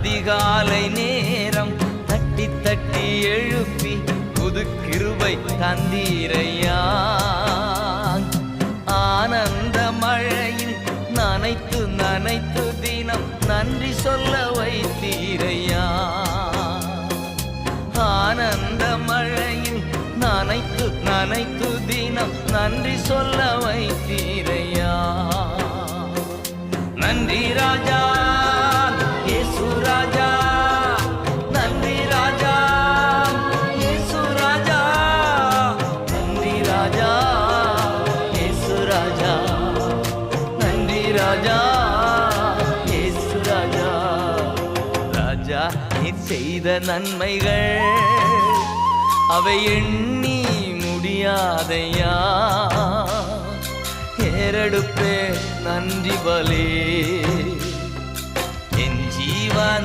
அதிகாலை நேரம் தட்டி தட்டி எழுப்பி புது கிருபை தந்தீரையா. ஆனந்த மழையில் நனைத்து நனைத்து தினம் நன்றி சொல்ல வைத்தீரையா. ஆனந்த மழையில் நனைத்து நனைத்து தினம் நன்றி சொல்ல வைத்தீரையா. நன்றி ராஜா இயேசு ராஜா, நன்றி ராஜா இயேசு ராஜா, நன்றி ராஜா இயேசு ராஜா, நன்றி ராஜா இயேசு ராஜா. ராஜா நீர் செய்த நன்மைகள் அவை எண்ணி முடியாதையா. ஏறெடுப்பே நன்றி பலே என் ஜீவன்